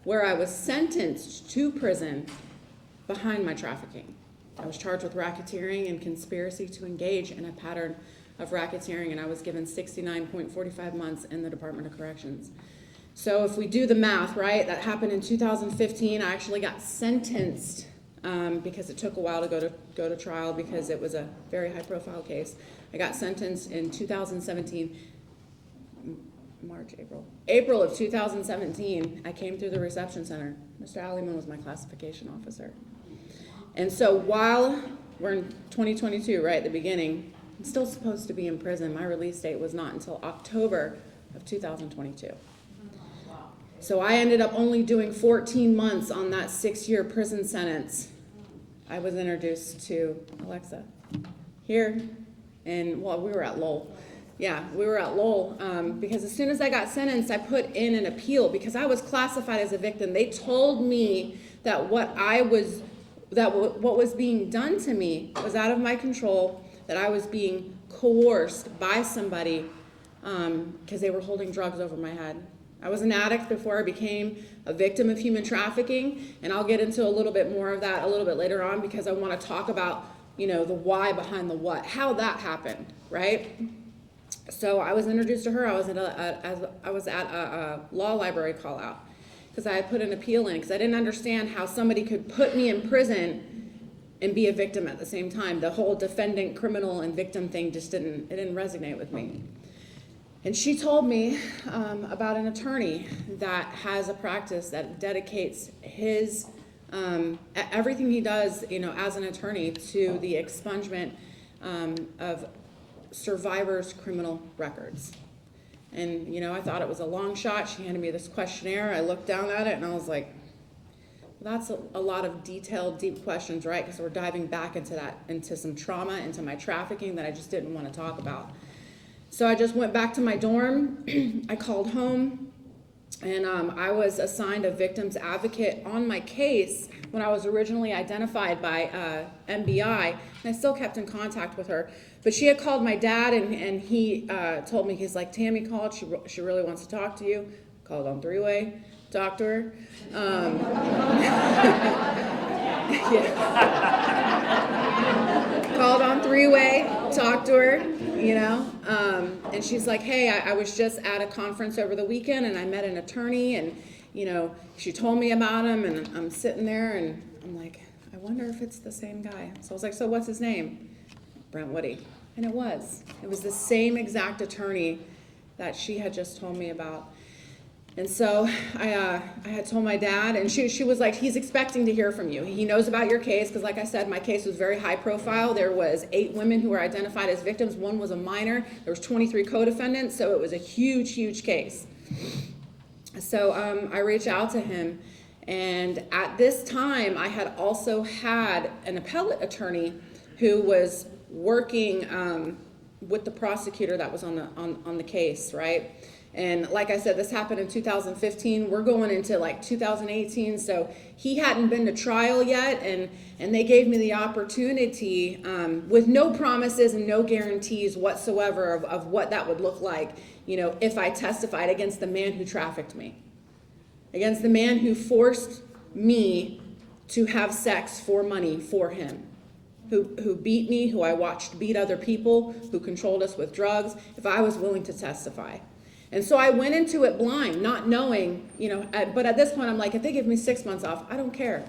where I was sentenced to prison behind my trafficking. I was charged with racketeering and conspiracy to engage in a pattern of racketeering, and I was given 69.45 months in the Department of Corrections. So if we do the math, right, that happened in 2015. I actually got sentenced because it took a while to go to trial because it was a very high-profile case. I got sentenced in 2017, April of 2017. I came through the reception center. Mr. Alleyman was my classification officer. And so while we're in 2022, right at the beginning, I'm still supposed to be in prison. My release date was not until October of 2022. So I ended up only doing 14 months on that 6-year prison sentence. I was introduced to Alexa here, and well, we were at Lowell. Yeah, we were at Lowell because as soon as I got sentenced, I put in an appeal because I was classified as a victim. They told me that what was being done to me was out of my control, that I was being coerced by somebody because they were holding drugs over my head. I was an addict before I became a victim of human trafficking, and I'll get into a little bit more of that a little bit later on because I want to talk about, the why behind the what, how that happened, right? So I was introduced to her. I was at a law library call out because I had put an appeal in because I didn't understand how somebody could put me in prison and be a victim at the same time. The whole defendant, criminal, and victim thing just didn't resonate with me. And she told me about an attorney that has a practice that dedicates his everything he does, as an attorney to the expungement of survivors' criminal records. And, I thought it was a long shot. She handed me this questionnaire. I looked down at it and I was like, well, that's a lot of detailed, deep questions, right? Because we're diving back into some trauma, into my trafficking that I just didn't want to talk about. So I just went back to my dorm. I called home, and I was assigned a victim's advocate on my case when I was originally identified by MBI, and I still kept in contact with her. But she had called my dad, and he told me, he's like, Tammy called, she really wants to talk to you. Called on three-way, talked to her. Called on three-way, talked to her, and she's like, hey, I was just at a conference over the weekend and I met an attorney and, she told me about him, and I'm sitting there and I'm like, I wonder if it's the same guy. So I was like, so what's his name? Brent Woody. And it was the same exact attorney that she had just told me about. And so I had told my dad, and she was like, he's expecting to hear from you. He knows about your case, because like I said, my case was very high profile. There was 8 women who were identified as victims. 1 was a minor. There was 23 co-defendants, so it was a huge, huge case. So I reached out to him, and at this time, I had also had an appellate attorney who was working with the prosecutor that was on the case, right? And like I said, this happened in 2015. We're going into like 2018, so he hadn't been to trial yet, and they gave me the opportunity with no promises and no guarantees whatsoever of what that would look like, if I testified against the man who trafficked me, against the man who forced me to have sex for money for him, who beat me, who I watched beat other people, who controlled us with drugs, if I was willing to testify. And so I went into it blind, not knowing, but at this point I'm like, if they give me 6 months off, I don't care.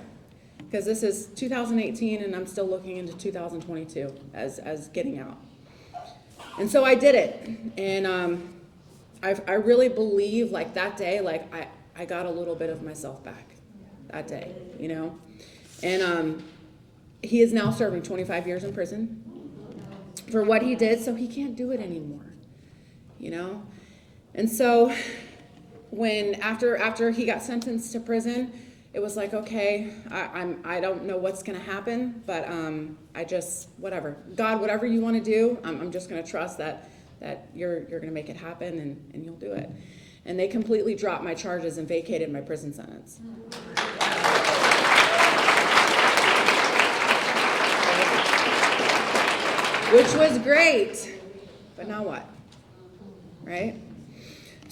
Because this is 2018 and I'm still looking into 2022 as getting out. And so I did it. And I really believe like that day, like I got a little bit of myself back that day, And he is now serving 25 years in prison for what he did, so he can't do it anymore, And so when after he got sentenced to prison, it was like, okay, I don't know what's going to happen, but I just, whatever. God, whatever you want to do, I'm just going to trust that you're going to make it happen and you'll do it. And they completely dropped my charges and vacated my prison sentence. Which was great, but now what, right?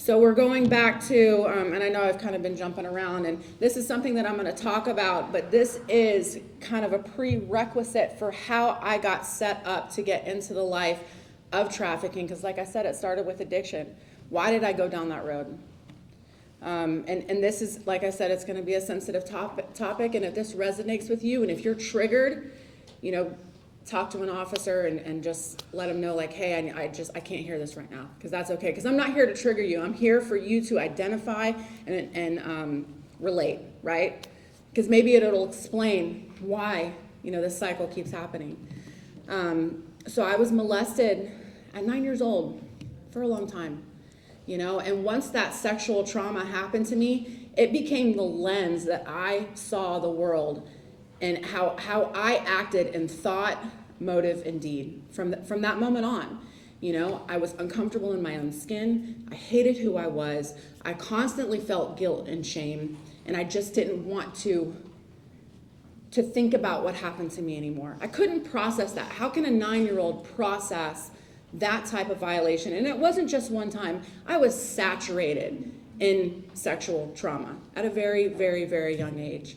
So we're going back to, and I know I've kind of been jumping around, and this is something that I'm going to talk about, but this is kind of a prerequisite for how I got set up to get into the life of trafficking, because like I said, it started with addiction. Why did I go down that road? And this is, like I said, it's going to be a sensitive topic, and if this resonates with you, and if you're triggered, you know, talk to an officer and just let them know, like, hey, I can't hear this right now, because that's okay, because I'm not here to trigger you. I'm here for you to identify and relate, right? Because maybe it'll explain why, you know, this cycle keeps happening. So I was molested at 9 years old for a long time, you know, and once that sexual trauma happened to me, it became the lens that I saw the world and how I acted in thought, motive, and deed from that moment on. You know, I was uncomfortable in my own skin. I hated who I was. I constantly felt guilt and shame, and I just didn't want to think about what happened to me anymore. I couldn't process that. How can a 9-year-old process that type of violation? And it wasn't just one time. I was saturated in sexual trauma at a very, very, very young age.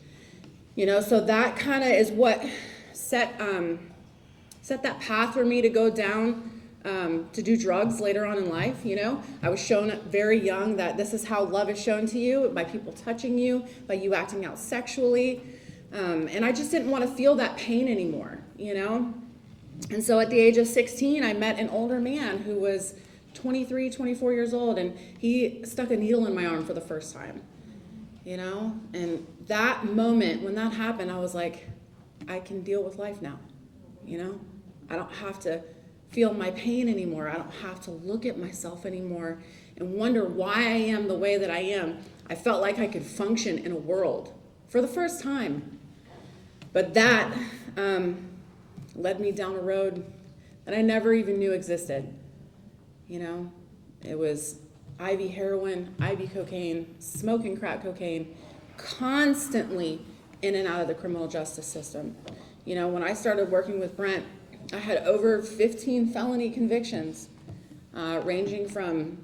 You know, so that kind of is what set that path for me to go down to do drugs later on in life. You know, I was shown very young that this is how love is shown to you, by people touching you, by you acting out sexually. And I just didn't want to feel that pain anymore, you know. And so at the age of 16, I met an older man who was 23, 24 years old, and he stuck a needle in my arm for the first time. You know, and that moment when that happened, I was like, I can deal with life now. You know, I don't have to feel my pain anymore. I don't have to look at myself anymore and wonder why I am the way that I am. I felt like I could function in a world for the first time. But that led me down a road that I never even knew existed. You know, it was IV heroin, IV cocaine, smoking crack cocaine, constantly in and out of the criminal justice system. You know, when I started working with Brent, I had over 15 felony convictions, ranging from,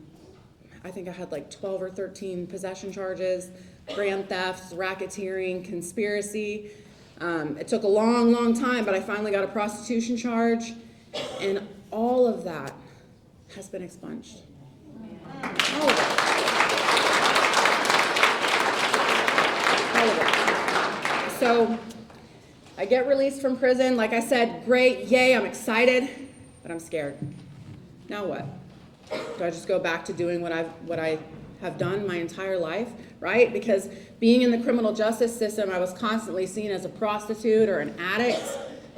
I think I had like 12 or 13 possession charges, grand thefts, racketeering, conspiracy. It took a long, long time, but I finally got a prostitution charge, and all of that has been expunged. All of it. All of it. So I get released from prison. Like I said, great, yay, I'm excited, but I'm scared. Now what? Do I just go back to doing what I have done my entire life, right? Because being in the criminal justice system, I was constantly seen as a prostitute or an addict,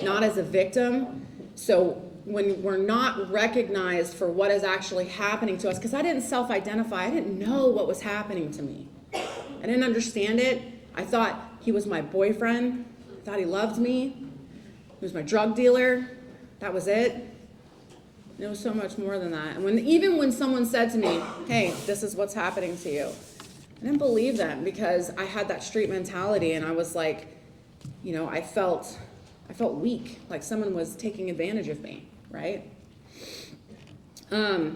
not as a victim. So when we're not recognized for what is actually happening to us, because I didn't self-identify, I didn't know what was happening to me. I didn't understand it. I thought he was my boyfriend. I thought he loved me. He was my drug dealer. That was it. And it was so much more than that. And even when someone said to me, hey, this is what's happening to you, I didn't believe them, because I had that street mentality, and I was like, you know, I felt weak, like someone was taking advantage of me. Right? So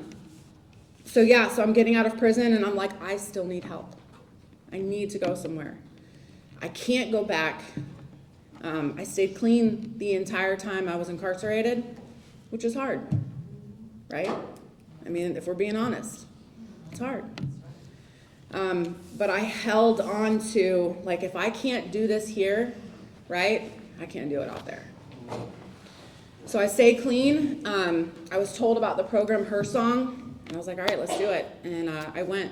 I'm getting out of prison, and I'm like, I still need help. I need to go somewhere. I can't go back. I stayed clean the entire time I was incarcerated, which is hard, right? I mean, if we're being honest, it's hard. But I held on to, like, if I can't do this here, right, I can't do it out there. So I stayed clean. I was told about the program Her Song, and I was like, all right, let's do it. And I went.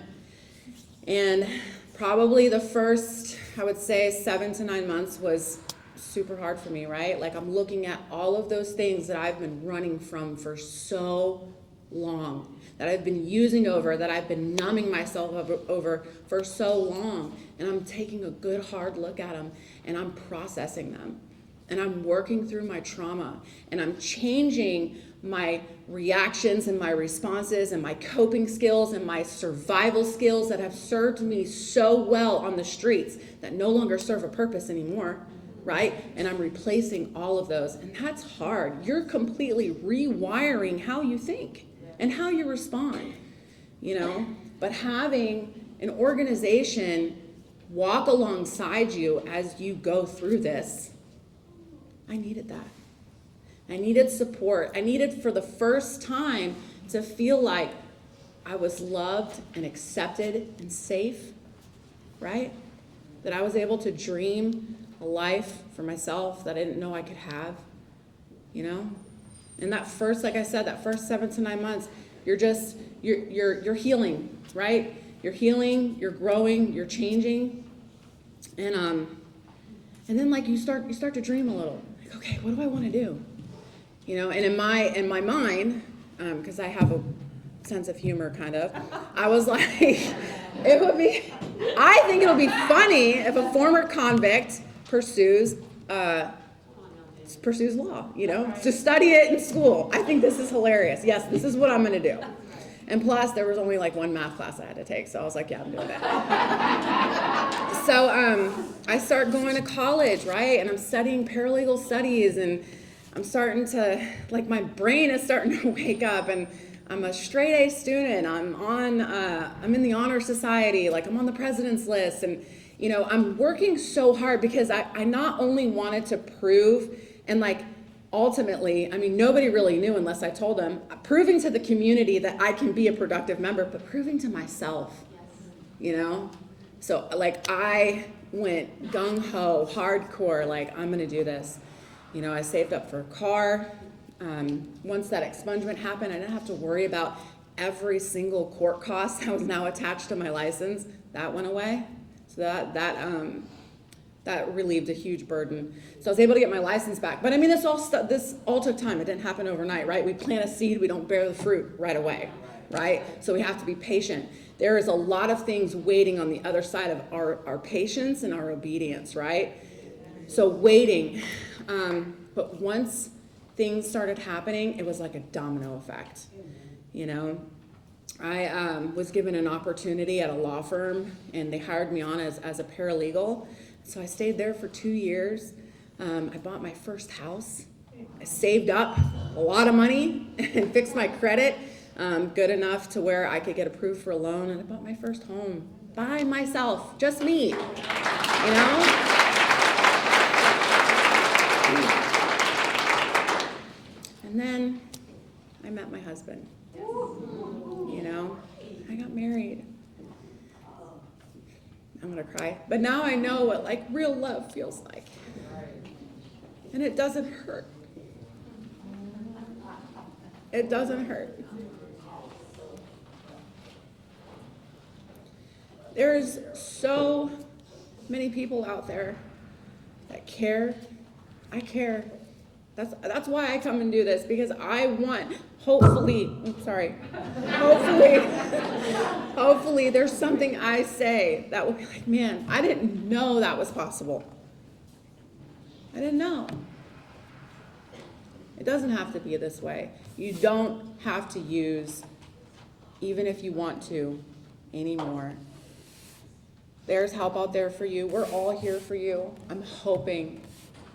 And probably the first, I would say, 7 to 9 months was super hard for me, right? Like, I'm looking at all of those things that I've been running from for so long, that I've been using over, that I've been numbing myself over for so long. And I'm taking a good hard look at them, and I'm processing them. And I'm working through my trauma, and I'm changing my reactions and my responses and my coping skills and my survival skills that have served me so well on the streets that no longer serve a purpose anymore, right? And I'm replacing all of those, and that's hard. You're completely rewiring how you think and how you respond, you know? But having an organization walk alongside you as you go through this, I needed that. I needed support. I needed for the first time to feel like I was loved and accepted and safe, right? That I was able to dream a life for myself that I didn't know I could have, you know? And that first, like I said, that first 7 to 9 months, you're healing, right? You're healing, you're growing, you're changing. And then like you start to dream a little. Like, okay, what do I want to do? You know, and in my mind, because I have a sense of humor kind of, I was like, I think it'll be funny if a former convict pursues law, you know, to study it in school. I think this is hilarious. Yes, this is what I'm going to do. And plus, there was only like one math class I had to take, so I was like, yeah, I'm doing that. So I start going to college, right? And I'm studying paralegal studies, and I'm starting to, like, my brain is starting to wake up, and I'm a straight A student. I'm in the honor society, like I'm on the president's list, and you know, I'm working so hard because I not only wanted to prove and like ultimately, I mean, nobody really knew unless I told them, proving to the community that I can be a productive member, but proving to myself, you know? So like I went gung-ho, hardcore, like I'm gonna do this. You know, I saved up for a car. Once that expungement happened, I didn't have to worry about every single court cost that was now attached to my license. That went away. So that relieved a huge burden. So I was able to get my license back. But I mean, this all took time. It didn't happen overnight, right? We plant a seed, we don't bear the fruit right away, right? So we have to be patient. There is a lot of things waiting on the other side of our patience and our obedience, right? So waiting. But once things started happening, it was like a domino effect, you know? I was given an opportunity at a law firm, and they hired me on as a paralegal. So I stayed there for 2 years. I bought my first house. I saved up a lot of money and fixed my credit good enough to where I could get approved for a loan. And I bought my first home by myself, just me, you know? And then I met my husband, you know? I got married. I'm gonna cry. But now I know what like real love feels like. And it doesn't hurt. It doesn't hurt. There's so many people out there that care. I care. That's why I come and do this, because I want, hopefully there's something I say that will be like, man, I didn't know that was possible. I didn't know. It doesn't have to be this way. You don't have to use, even if you want to, anymore. There's help out there for you. We're all here for you. I'm hoping.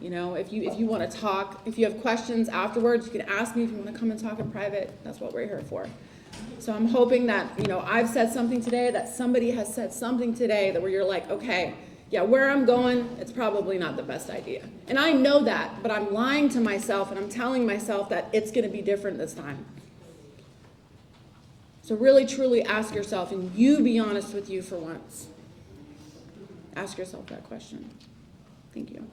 You know, if you want to talk, if you have questions afterwards, you can ask me. If you want to come and talk in private, that's what we're here for. So I'm hoping that, you know, I've said something today, that somebody has said something today that where you're like, okay, yeah, where I'm going, it's probably not the best idea. And I know that, but I'm lying to myself and I'm telling myself that it's going to be different this time. So really, truly ask yourself, and you be honest with you for once. Ask yourself that question. Thank you.